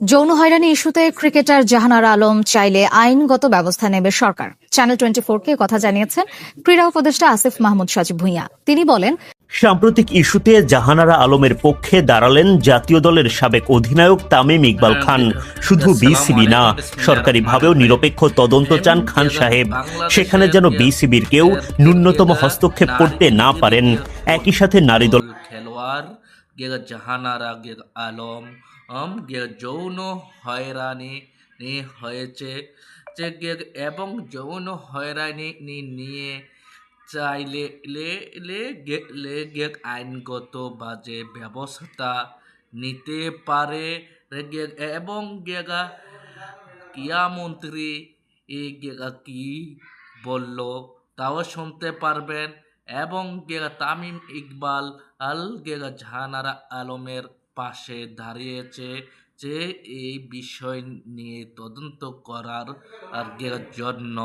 যৌন হয়রানি ইস্যুতে ক্রিকেটার জাহানারা আলম চাইলে আইনগত ব্যবস্থা নেবে সরকার। চ্যানেল 24-কে কথা জানিয়েছেন ক্রীড়া উপদেষ্টা আসিফ মাহমুদ সজীব ভুঁইয়া। তিনি বলেন, সাম্প্রতিক ইস্যুতে জাহানারা আলমের পক্ষে দাঁড়ালেন জাতীয় দলের সাবেক অধিনায়ক তামিম ইকবাল খান। শুধু বিসিবি না, সরকারিভাবেও নিরপেক্ষ তদন্ত চান খান সাহেব। সেখানে যেন বিসিবির কেউ ন্যূনতম হস্তক্ষেপ করতে না পারেন। একই সাথে নারী দল খেলোয়াড় জাহানারা আলম যৌন হয়রানি হয়েছে এবং যৌন হয়রানি নিয়ে চাইলে আইনগত বাজে ব্যবস্থা নিতে পারে এবং ক্রীড়ামন্ত্রী কি বলল তাও শুনতে পারবেন। এবং তামিম ইকবাল জাহানারা আলমের পাশে দাঁড়িয়েছে যে এই বিষয় নিয়ে তদন্ত করার জন্য।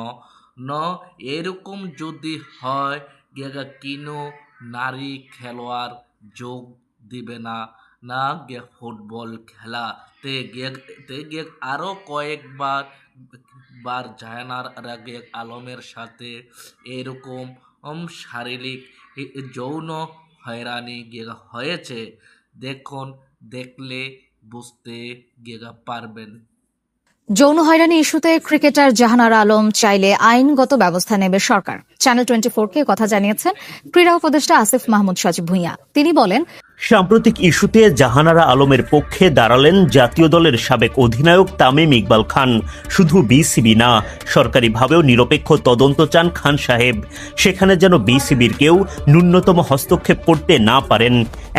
এরকম যদি হয় কিনো নারী খেলোয়াড় যোগ দিবে না ফুটবল খেলাতে আরো কয়েকবার জাহানারা আলমের সাথে এরকম শারীরিক যৌন হয়রানি হয়েছে। দেখলে বুঝতে পারবেন। যৌন হয়রানি ইস্যুতে ক্রিকেটার জাহানারা আলম চাইলে আইনগত ব্যবস্থা নেবে সরকার। চ্যানেল 24-কে কথা জানিয়েছেন ক্রীড়া উপদেষ্টা আসিফ মাহমুদ সজীব ভুঁইয়া। তিনি বলেন, সাম্প্রতিক ইস্যুতে জাহানারা আলমের পক্ষে দাঁড়ালেন জাতীয় দলের সাবেক অধিনায়ক তামিম ইকবাল খান। শুধু বিসিবি না, সরকারিভাবেও নিরপেক্ষ তদন্ত চান খান সাহেব। সেখানে যেন বিসিবির কেউ ন্যূনতম হস্তক্ষেপ করতে না পারেন।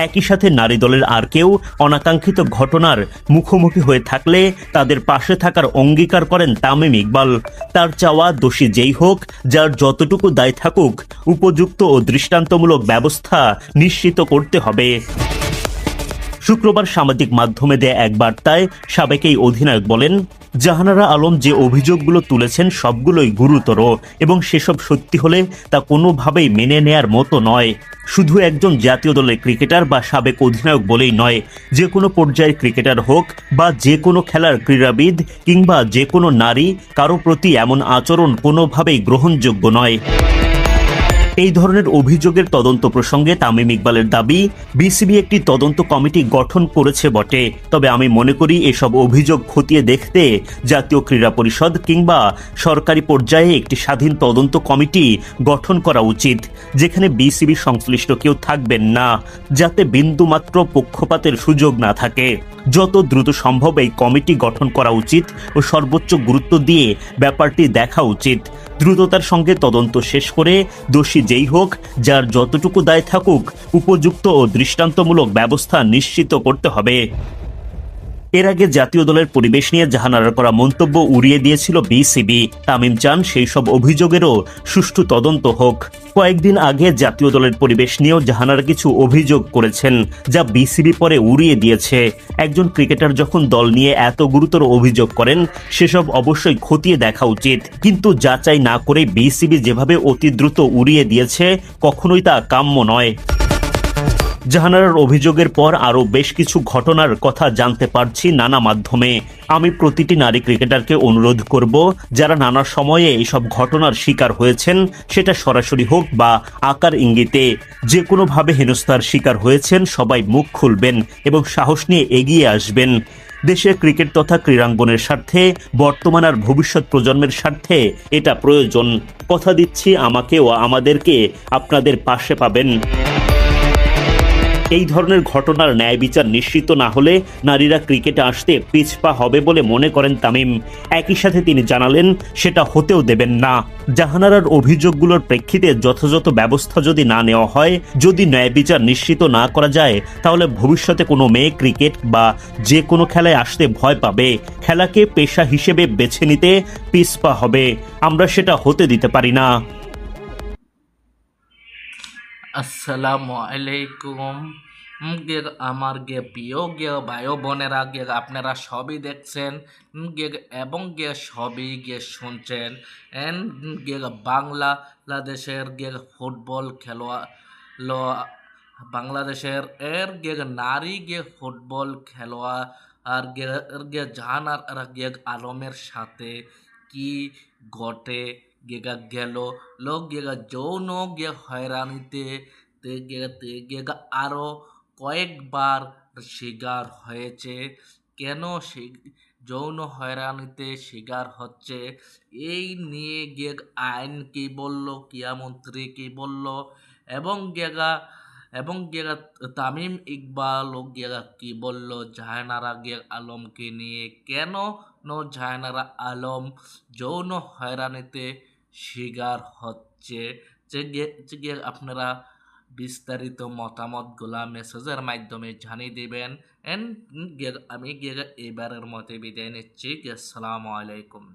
একই সাথে নারী দলের আর কেউ অনাকাঙ্ক্ষিত ঘটনার মুখোমুখি হয়ে থাকলে তাদের পাশে থাকার অঙ্গীকার করেন তামিম ইকবাল। তার চাওয়া, দোষী যেই হোক, যার যতটুকু দায় থাকুক, উপযুক্ত ও দৃষ্টান্তমূলক ব্যবস্থা নিশ্চিত করতে হবে। শুক্রবার সামাজিক মাধ্যমে দেয়া এক বার্তায় সাবেক এই অধিনায়ক বলেন, জাহানারা আলম যে অভিযোগগুলো তুলেছেন সবগুলোই গুরুতর এবং সেসব সত্যি হলে তা কোনোভাবেই মেনে নেয়ার মতো নয়। শুধু একজন জাতীয় দলের ক্রিকেটার বা সাবেক অধিনায়ক বলেই নয়, যে কোনো পর্যায়ের ক্রিকেটার হোক বা যে কোনো খেলার ক্রীড়াবিদ কিংবা যে কোনো নারী, কারো প্রতি এমন আচরণ কোনোভাবেই গ্রহণযোগ্য নয়। এই ধরনের অভিযোগের তদন্ত প্রসঙ্গে তামিম ইকবালের দাবি, বিসিবি একটি তদন্ত কমিটি গঠন করেছে বটে, তবে আমি মনে করি এসব অভিযোগ খতিয়ে দেখতে জাতীয় ক্রীড়া পরিষদ কিংবা সরকারি পর্যায়ে একটি স্বাধীন তদন্ত কমিটি গঠন করা উচিত, যেখানে বিসিবি সংশ্লিষ্ট কেউ থাকবেন না, যাতে বিন্দুমাত্র পক্ষপাতের সুযোগ না থাকে। যত দ্রুত সম্ভব এই কমিটি গঠন করা উচিত ও সর্বোচ্চ গুরুত্ব দিয়ে ব্যাপারটি দেখা উচিত। দ্রুততার সঙ্গে তদন্ত শেষ করে দোষী যেই হোক, যার যতটুকু দায় থাকুক, উপযুক্ত ও দৃষ্টান্তমূলক ব্যবস্থা নিশ্চিত করতে হবে। এর আগে জাতীয় দলের পরিবেশ নিয়ে জাহানারার করা মন্তব্য উড়িয়ে দিয়েছিল বিসিবি। তামিম চান সেই সব অভিযোগেরও সুষ্ঠু তদন্ত হোক। কয়েকদিন আগে জাতীয় দলের পরিবেশ নিয়েও জাহানারা কিছু অভিযোগ করেছেন, যা বিসিবি পরে উড়িয়ে দিয়েছে। একজন ক্রিকেটার যখন দল নিয়ে এত গুরুতর অভিযোগ করেন, সেসব অবশ্যই খতিয়ে দেখা উচিত, কিন্তু যাচাই না করে বিসিবি যেভাবে অতি দ্রুত উড়িয়ে দিয়েছে, কখনোই তা কাম্য নয়। জাহানারার অভিযোগের পর আরও বেশ কিছু ঘটনার কথা জানতে পারছি নানা মাধ্যমে। আমি প্রতিটি নারী ক্রিকেটারকে অনুরোধ করব, যারা নানা সময়ে এইসব ঘটনার শিকার হয়েছেন, সেটা সরাসরি হোক বা আকার ইঙ্গিতে, যে কোনোভাবে হেনস্থার শিকার হয়েছেন, সবাই মুখ খুলবেন এবং সাহস নিয়ে এগিয়ে আসবেন। দেশের ক্রিকেট তথা ক্রীড়াঙ্গনের স্বার্থে, বর্তমান আর ভবিষ্যৎ প্রজন্মের স্বার্থে এটা প্রয়োজন। কথা দিচ্ছি, আমাকে ও আমাদেরকে আপনাদের পাশে পাবেন। এই ধরনের ঘটনার ন্যায় বিচার নিশ্চিত না হলে নারীরা ক্রিকেটে আসতে পিছপা হবে বলে মনে করেন তামিম। একই সাথে তিনি জানালেন, সেটা হতেও দেবেন না। জাহানারার অভিযোগগুলোর প্রেক্ষিতে যথাযথ ব্যবস্থা যদি না নেওয়া হয়, যদি ন্যায় বিচার নিশ্চিত না করা যায়, তাহলে ভবিষ্যতে কোনো মেয়ে ক্রিকেট বা যে কোনো খেলায় আসতে ভয় পাবে, খেলাকে পেশা হিসেবে বেছে নিতে পিছপা হবে। আমরা সেটা হতে দিতে পারি না। আসসালামু আলাইকুম। আমার প্রিয় ভাই বোনেরা, আপনারা সবই দেখছেন এবং সবই শুনছেন। বাংলাদেশের ফুটবল বাংলাদেশের নারী ফুটবল খেলোয়াড় আর জাহানারা আলমের সাথে কি ঘটে গেল লোক যৌন হয়রানিতে আরো কয়েকবার শিকার হয়েছে। কেন সে যৌন হয়রানিতে শিকার হচ্ছে এই নিয়ে আইন কি বলল, ক্রীড়ামন্ত্রী কি বলল, এবং এবং তামিম ইকবাল ও কি বলল জাহানারা আলমকে নিয়ে, কেন জাহানারা আলম যৌন হয়রানিতে শিকার হচ্ছে, আপনারা বিস্তারিত মতামতগুলা মেসেজের মাধ্যমে জানিয়ে দিবেন। আমি এবারের মতে বিদায় নিচ্ছি। আসসালামু আলাইকুম।